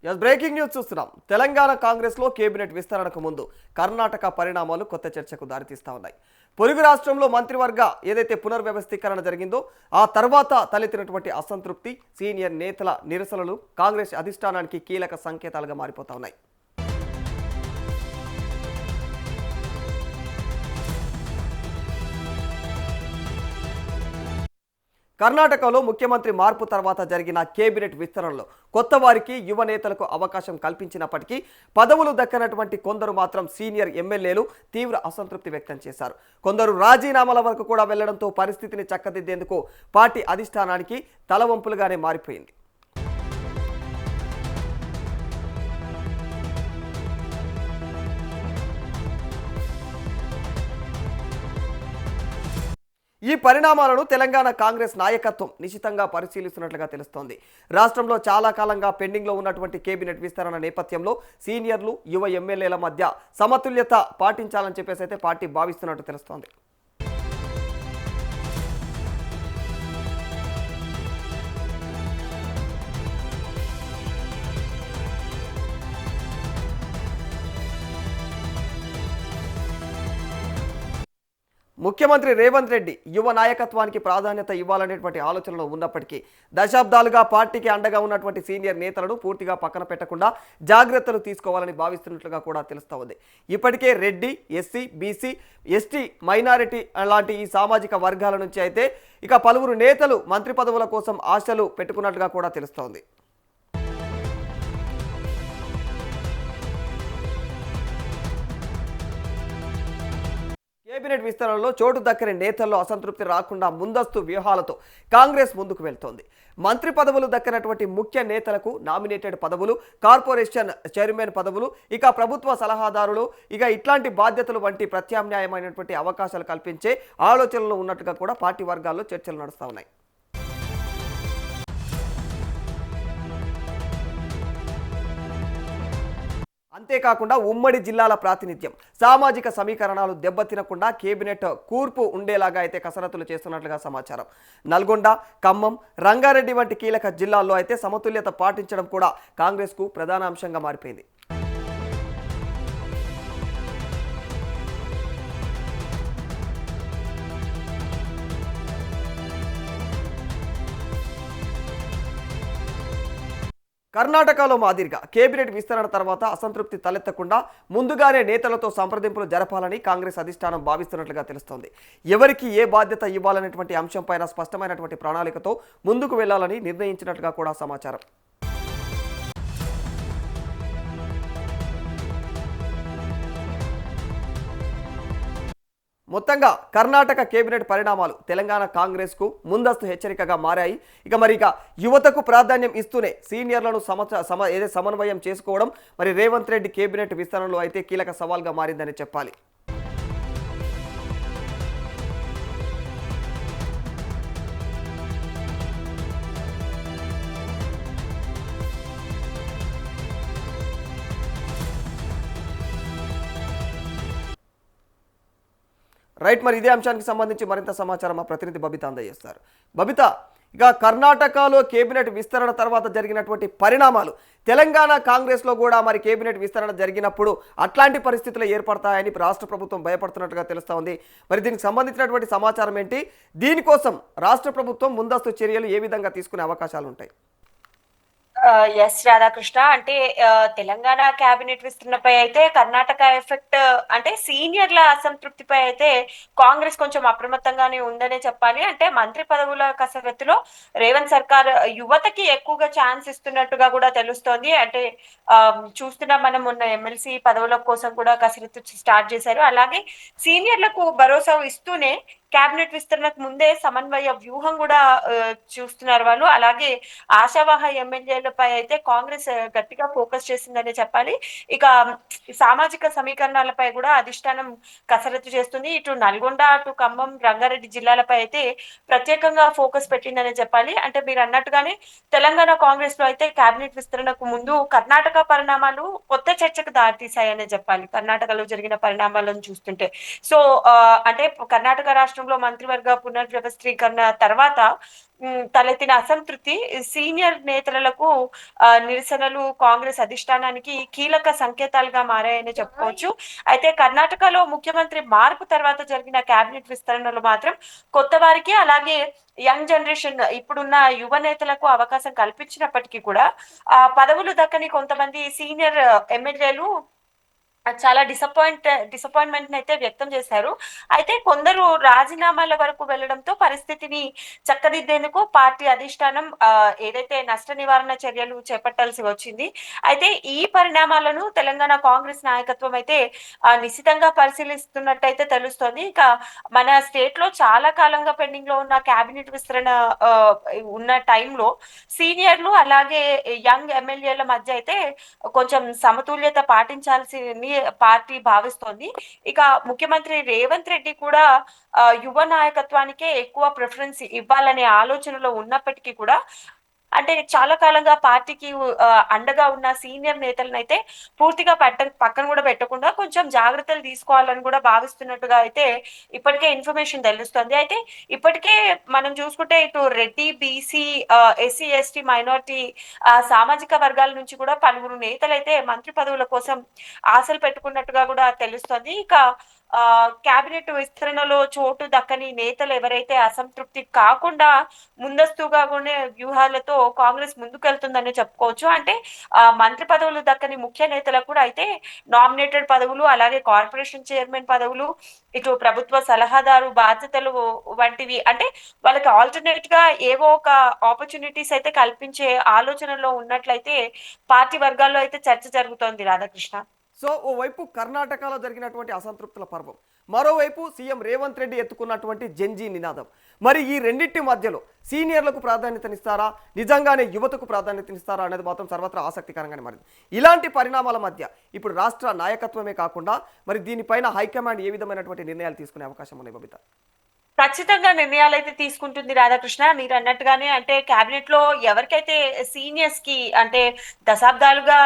Breaking news చూస్తున్నాం. తెలంగాణ కాంగ్రెస్ లో cabinet విస్తరణకు ముందు కర్ణాటక పరిణామాలు కొత్త చర్చకు దారితీస్తా ఉన్నాయి. పొరుగు రాష్ట్రంలో మంత్రివర్గ ఏదైతే పునర్వ్యవస్థీకరణ జరిగిందో ఆ తర్వాత తలెత్తినటువంటి అసంతృప్తి, సీనియర్ నేతల నిరసనలు కాంగ్రెస్ అధిష్టానానికి కీలక సంకేతాలుగా మారిపోతా ఉన్నాయి. కర్ణాటకలో ముఖ్యమంత్రి మార్పు తర్వాత జరిగిన కేబినెట్ విస్తరణలో కొత్త వారికి యువ నేతలకు అవకాశం కల్పించినప్పటికీ పదవులు దక్కనటువంటి కొందరు మాత్రం సీనియర్ ఎమ్మెల్యేలు తీవ్ర అసంతృప్తి వ్యక్తం చేశారు. కొందరు రాజీనామాల వరకు కూడా వెళ్లడంతో పరిస్థితిని చక్కదిద్దేందుకు పార్టీ అధిష్టానానికి తలవంపులుగానే మారిపోయింది. ఈ పరిణామాలను తెలంగాణ కాంగ్రెస్ నాయకత్వం నిశితంగా పరిశీలిస్తున్నట్లుగా తెలుస్తోంది. రాష్ట్రంలో చాలా కాలంగా పెండింగ్లో ఉన్నటువంటి కేబినెట్ విస్తరణ నేపథ్యంలో సీనియర్లు, యువ ఎమ్మెల్యేల మధ్య సమతుల్యత పాటించాలని చెప్పేసి అయితే పార్టీ భావిస్తున్నట్టు తెలుస్తోంది. ముఖ్యమంత్రి రేవంత్ రెడ్డి యువ నాయకత్వానికి ప్రాధాన్యత ఇవ్వాలనేటువంటి ఆలోచనలో ఉన్నప్పటికీ దశాబ్దాలుగా పార్టీకి అండగా ఉన్నటువంటి సీనియర్ నేతలను పూర్తిగా పక్కన పెట్టకుండా జాగ్రత్తలు తీసుకోవాలని భావిస్తున్నట్లుగా కూడా తెలుస్తూ ఉంది. ఇప్పటికే Reddy, SC, BC, ST, minority లాంటి ఈ సామాజిక వర్గాల నుంచి అయితే ఇక పలువురు నేతలు మంత్రి పదవుల కోసం ఆశలు పెట్టుకున్నట్లుగా కూడా తెలుస్తోంది. కేబినెట్ విస్తరణలో చోటు దక్కని నేతల్లో అసంతృప్తి రాకుండా ముందస్తు వ్యూహాలతో కాంగ్రెస్ ముందుకు వెళ్తోంది. మంత్రి పదవులు దక్కనటువంటి ముఖ్య నేతలకు నామినేటెడ్ పదవులు, కార్పొరేషన్ చైర్మన్ పదవులు, ఇక ప్రభుత్వ సలహాదారులు, ఇక ఇట్లాంటి బాధ్యతలు వంటి ప్రత్యామ్నాయమైనటువంటి అవకాశాలు కల్పించే ఆలోచనలు ఉన్నట్టుగా కూడా పార్టీ వర్గాల్లో చర్చలు నడుస్తూ ఉన్నాయి. అంతేకాకుండా ఉమ్మడి జిల్లాల ప్రాతినిధ్యం, సామాజిక సమీకరణాలు దెబ్బతినకుండా కేబినెట్ కూర్పు ఉండేలాగా అయితే కసరత్తులు చేస్తున్నట్లుగా సమాచారం. నల్గొండ, ఖమ్మం, రంగారెడ్డి వంటి కీలక జిల్లాల్లో అయితే సమతుల్యత పాటించడం కూడా కాంగ్రెస్కు ప్రధాన అంశంగా మారిపోయింది. కర్ణాటకలో మాదిరిగా కేబినెట్ విస్తరణ తర్వాత అసంతృప్తి తలెత్తకుండా ముందుగానే నేతలతో సంప్రదింపులు జరపాలని కాంగ్రెస్ అధిష్టానం భావిస్తున్నట్లుగా తెలుస్తోంది. ఎవరికి ఏ బాధ్యత ఇవ్వాలనేటువంటి అంశంపైన స్పష్టమైనటువంటి ప్రణాళికతో ముందుకు వెళ్లాలని నిర్ణయించినట్లుగా కూడా సమాచారం. మొత్తంగా కర్ణాటక కేబినెట్ పరిణామాలు తెలంగాణ కాంగ్రెస్ కు ముందస్తు హెచ్చరికగా మారాయి. ఇక యువతకు ప్రాధాన్యం ఇస్తూనే సీనియర్లను సమన్వయం చేసుకోవడం మరి రేవంత్ రెడ్డి కేబినెట్ విస్తరణలో అయితే కీలక సవాల్గా మారిందని చెప్పాలి. రైట్, మరి ఇదే అంశానికి సంబంధించి మరింత సమాచారం మా ప్రతినిధి బబిత అందజేస్తారు. బబిత, ఇక కర్ణాటకలో కేబినెట్ విస్తరణ తర్వాత జరిగినటువంటి పరిణామాలు తెలంగాణ కాంగ్రెస్లో కూడా మరి కేబినెట్ విస్తరణ జరిగినప్పుడు అట్లాంటి పరిస్థితులు ఏర్పడతాయని రాష్ట్ర ప్రభుత్వం భయపడుతున్నట్టుగా తెలుస్తూ ఉంది. మరి దీనికి సంబంధించినటువంటి సమాచారం ఏంటి? దీనికోసం రాష్ట్ర ప్రభుత్వం ముందస్తు చర్యలు ఏ విధంగా తీసుకునే అవకాశాలు ఉంటాయి? ఎస్ రాధాకృష్ణ, అంటే తెలంగాణ కేబినెట్ విస్తరణపై అయితే కర్ణాటక ఎఫెక్ట్ అంటే సీనియర్ల అసంతృప్తిపై అయితే కాంగ్రెస్ కొంచెం అప్రమత్తంగానే ఉందనే చెప్పాలి. అంటే మంత్రి పదవుల కసరత్తులో రేవంత్ సర్కార్ యువతకి ఎక్కువగా ఛాన్స్ ఇస్తున్నట్టుగా కూడా తెలుస్తోంది. అంటే చూస్తున్నాం మనం, ఉన్న ఎమ్మెల్సీ పదవుల కోసం కూడా కసరత్తు స్టార్ట్ చేశారు. అలాగే సీనియర్లకు భరోసా ఇస్తూనే కేబినెట్ విస్తరణకు ముందే సమన్వయ వ్యూహం కూడా చూస్తున్నారు వాళ్ళు. అలాగే ఆశావాహ ఎమ్మెల్యేలపై అయితే కాంగ్రెస్ గట్టిగా ఫోకస్ చేసిందనే చెప్పాలి. ఇక సామాజిక సమీకరణాలపై కూడా అధిష్టానం కసరత్తు చేస్తుంది. ఇటు నల్గొండ, అటు ఖమ్మం, రంగారెడ్డి జిల్లాలపై అయితే ప్రత్యేకంగా ఫోకస్ పెట్టిందనే చెప్పాలి. అంటే మీరు అన్నట్టుగానే తెలంగాణ కాంగ్రెస్ లో అయితే కేబినెట్ విస్తరణకు ముందు కర్ణాటక పరిణామాలు కొత్త చర్చకు దారితీశాయనే చెప్పాలి. కర్ణాటకలో జరిగిన పరిణామాలను చూస్తుంటే సో అంటే కర్ణాటక రాష్ట్రంలో మంత్రివర్గ పునర్వ్యవస్థీకరణ తర్వాత తలెత్తిన అసంతృప్తి సీనియర్ నేతలకు నిరసనలు కాంగ్రెస్ అధిష్టానానికి కీలక సంకేతాలుగా మారాయని చెప్పుకోవచ్చు. అయితే కర్ణాటకలో ముఖ్యమంత్రి మార్పు తర్వాత జరిగిన కేబినెట్ విస్తరణలు మాత్రం కొత్త వారికి అలాగే యంగ్ జనరేషన్ ఇప్పుడున్న యువ నేతలకు అవకాశం కల్పించినప్పటికీ కూడా పదవులు దక్కని కొంతమంది సీనియర్ ఎమ్మెల్యేలు చాలా డిసప్పాయింట్మెంట్ అయితే వ్యక్తం చేశారు. అయితే కొందరు రాజీనామాల వరకు వెళ్లడంతో పరిస్థితిని చక్కదిద్దేందుకు పార్టీ అధిష్టానం ఏదైతే నష్ట నివారణ చర్యలు చేపట్టాల్సి వచ్చింది. అయితే ఈ పరిణామాలను తెలంగాణ కాంగ్రెస్ నాయకత్వం అయితే నిశితంగా పరిశీలిస్తున్నట్టయితే తెలుస్తోంది. ఇక మన స్టేట్ లో చాలా కాలంగా పెండింగ్ లో ఉన్న కేబినెట్ విస్తరణ ఆ, ఉన్న టైంలో సీనియర్లు అలాగే యంగ్ ఎమ్మెల్యేల మధ్య అయితే కొంచెం సమతుల్యత పాటించాల్సింది పార్టీ భావిస్తోంది. ఇక ముఖ్యమంత్రి రేవంత్ రెడ్డి కూడా యువ నాయకత్వానికే ఎక్కువ ప్రిఫరెన్స్ ఇవ్వాలనే ఆలోచనలో ఉన్నప్పటికీ కూడా అంటే చాలా కాలంగా పార్టీకి అండగా ఉన్న సీనియర్ నేతలను అయితే పూర్తిగా పక్కన కూడా పెట్టకుండా కొంచెం జాగ్రత్తలు తీసుకోవాలని కూడా భావిస్తున్నట్టుగా అయితే ఇప్పటికే ఇన్ఫర్మేషన్ తెలుస్తుంది. అయితే ఇప్పటికే మనం చూసుకుంటే ఇటు Reddy BC SC ST minority సామాజిక వర్గాల నుంచి కూడా పలువురు నేతలు అయితే మంత్రి పదవుల కోసం ఆశలు పెట్టుకున్నట్టుగా కూడా తెలుస్తుంది. ఇక కేబినెట్ విస్తరణలో చోటు దక్కని నేతలు ఎవరైతే అసంతృప్తి కాకుండా ముందస్తుగా కూడా వ్యూహాలతో కాంగ్రెస్ ముందుకెళ్తుందని చెప్పుకోవచ్చు. అంటే మంత్రి పదవులు దక్కని ముఖ్య నేతలకు కూడా అయితే నామినేటెడ్ పదవులు అలాగే కార్పొరేషన్ చైర్మన్ పదవులు ఇటు ప్రభుత్వ సలహాదారు బాధ్యతలు వంటివి అంటే వాళ్ళకి ఆల్టర్నేట్ గా ఏవో ఒక ఆపర్చునిటీస్ అయితే కల్పించే ఆలోచనలో ఉన్నట్లయితే పార్టీ వర్గాల్లో అయితే చర్చ జరుగుతోంది రాధాకృష్ణ. సో ఓవైపు కర్ణాటకలో జరిగినటువంటి అసంతృప్తుల పర్వం, మరోవైపు సీఎం రేవంత్ రెడ్డి ఎత్తుకున్నటువంటి జెన్జీ నినాదం. మరి ఈ రెండింటి మధ్యలో సీనియర్లకు ప్రాధాన్యతనిస్తారా, నిజంగానే యువతకు ప్రాధాన్యతనిస్తారా అనేది మాత్రం సర్వత్రా ఆసక్తికరంగానే మారింది. ఇలాంటి పరిణామాల మధ్య ఇప్పుడు రాష్ట్ర నాయకత్వమే కాకుండా మరి దీనిపైన హైకమాండ్ ఏ విధమైనటువంటి నిర్ణయాలు తీసుకునే అవకాశం ఉన్నాయి బబిత? ఖచ్చితంగా నిర్ణయాలు అయితే తీసుకుంటుంది రాధాకృష్ణ. మీరు అన్నట్టుగానే అంటే కేబినెట్ లో ఎవరికైతే సీనియర్స్ కి అంటే దశాబ్దాలుగా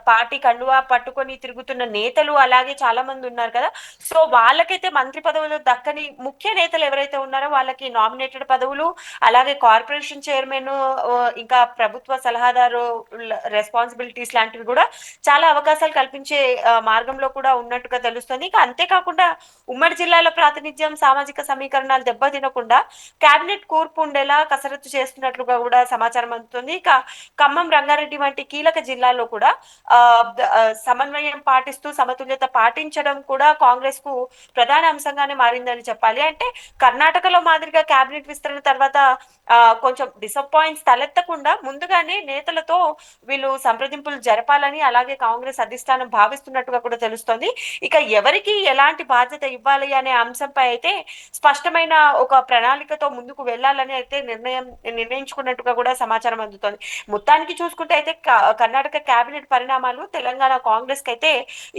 పార్టీ కండువా పట్టుకొని తిరుగుతున్న నేతలు అలాగే చాలా మంది ఉన్నారు కదా. సో వాళ్ళకైతే మంత్రి పదవులు దక్కని ముఖ్య నేతలు ఎవరైతే ఉన్నారో వాళ్ళకి నామినేటెడ్ పదవులు అలాగే కార్పొరేషన్ చైర్మన్ ఇంకా ప్రభుత్వ సలహాదారు రెస్పాన్సిబిలిటీస్ లాంటివి కూడా చాలా అవకాశాలు కల్పించే మార్గంలో కూడా ఉన్నట్టుగా తెలుస్తుంది. ఇంకా అంతేకాకుండా ఉమ్మడి జిల్లాల ప్రాతినిధ్యం సామాజిక సమీకరణాలు దెబ్బతినకుండా కేబినెట్ కూర్పు ఉండేలా కసరత్తు చేస్తున్నట్లుగా కూడా సమాచారం అందుతుంది. ఇక ఖమ్మం రంగారెడ్డి వంటి కీలక జిల్లాల్లో కూడా సమన్వయం పాటిస్తూ సమతుల్యత పాటించడం కూడా కాంగ్రెస్ కు ప్రధాన అంశంగానే మారిందని చెప్పాలి. అంటే కర్ణాటకలో మాదిరిగా కేబినెట్ విస్తరణ తర్వాత కొంచెం డిసప్పాయింట్స్ తలెత్తకుండా ముందుగానే నేతలతో వీళ్ళు సంప్రదింపులు జరపాలని అలాగే కాంగ్రెస్ అధిష్టానం భావిస్తున్నట్టుగా కూడా తెలుస్తోంది. ఇక ఎవరికి ఎలాంటి బాధ్యత ఇవ్వాలి అనే అంశంపై అయితే స్పష్టమైన ఒక ప్రణాళికతో ముందుకు వెళ్ళాలని అయితే నిర్ణయించుకున్నట్టుగా కూడా సమాచారం అందుతోంది. మొత్తానికి చూసుకుంటే అయితే కర్ణాటక కేబినెట్ పరిణామాలు తెలంగాణ కాంగ్రెస్ కి అయితే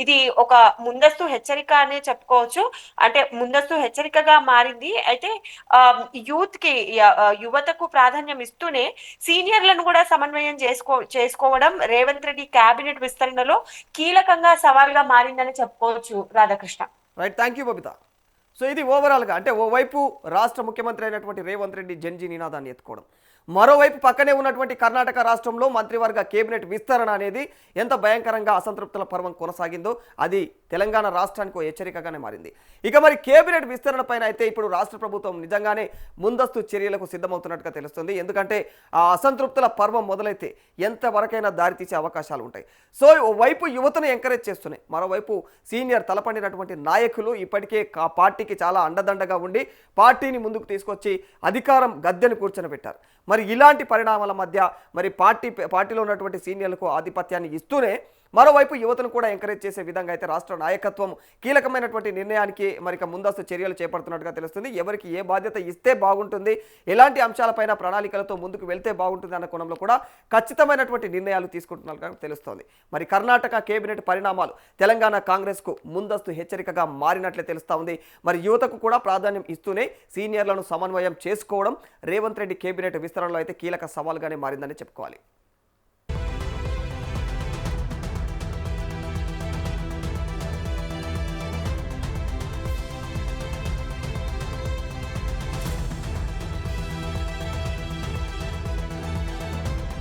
ఇది ఒక ముందస్తు హెచ్చరిక అనే చెప్పుకోవచ్చు. అంటే ముందస్తు హెచ్చరికగా మారింది. అయితే యూత్ కి యువతకు ప్రాధాన్యం ఇస్తూనే సీనియర్లను కూడా సమన్వయం చేసుకోవడం రేవంత్ రెడ్డి కేబినెట్ విస్తరణలో కీలకంగా సవాల్గా మారిందని చెప్పుకోవచ్చు Radhakrishna. Right, thank you Babita. So ఇది ఓవరాల్గా అంటే ఓవైపు రాష్ట్ర ముఖ్యమంత్రి అయినటువంటి రేవంత్ రెడ్డి జెన్జీ నినాదాన్ని ఎత్తుకోవడం, మరోవైపు పక్కనే ఉన్నటువంటి కర్ణాటక రాష్ట్రంలో మంత్రివర్గ కేబినెట్ విస్తరణ అనేది ఎంత భయంకరంగా అసంతృప్తుల పర్వం కొనసాగిందో అది తెలంగాణ రాష్ట్రానికి హెచ్చరికగానే మారింది. ఇక మరి కేబినెట్ విస్తరణ పైన అయితే ఇప్పుడు రాష్ట్ర ప్రభుత్వం నిజంగానే ముందస్తు చర్యలకు సిద్ధమవుతున్నట్టుగా తెలుస్తుంది. ఎందుకంటే ఆ అసంతృప్తుల పర్వం మొదలైతే ఎంతవరకైనా దారితీసే అవకాశాలు ఉంటాయి. సో వైపు యువతను ఎంకరేజ్ చేస్తున్నాయి, మరోవైపు సీనియర్ తలపడినటువంటి నాయకులు ఇప్పటికే ఆ పార్టీకి చాలా అండదండగా ఉండి పార్టీని ముందుకు తీసుకొచ్చి అధికారం గద్దెను కూర్చొని మరి ఇలాంటి పరిణామాల మధ్య మరి పార్టీలో ఉన్నటువంటి సీనియర్లకు ఆధిపత్యాన్ని ఇస్తూనే మరోవైపు యువతను కూడా ఎంకరేజ్ చేసే విధంగా అయితే రాష్ట్ర నాయకత్వం కీలకమైనటువంటి నిర్ణయానికి మరి ముందస్తు చర్యలు చేపడుతున్నట్టుగా తెలుస్తుంది. ఎవరికి ఏ బాధ్యత ఇస్తే బాగుంటుంది, ఎలాంటి అంశాలపైన ప్రణాళికలతో ముందుకు వెళ్తే బాగుంటుంది అన్న కోణంలో కూడా ఖచ్చితమైనటువంటి నిర్ణయాలు తీసుకుంటున్నట్టుగా తెలుస్తోంది. మరి కర్ణాటక కేబినెట్ పరిణామాలు తెలంగాణ కాంగ్రెస్కు ముందస్తు హెచ్చరికగా మారినట్లే తెలుస్తూ ఉంది. మరి యువతకు కూడా ప్రాధాన్యం ఇస్తూనే సీనియర్లను సమన్వయం చేసుకోవడం రేవంత్ రెడ్డి కేబినెట్ విస్తరణలో అయితే కీలక సవాల్గానే మారిందని చెప్పుకోవాలి.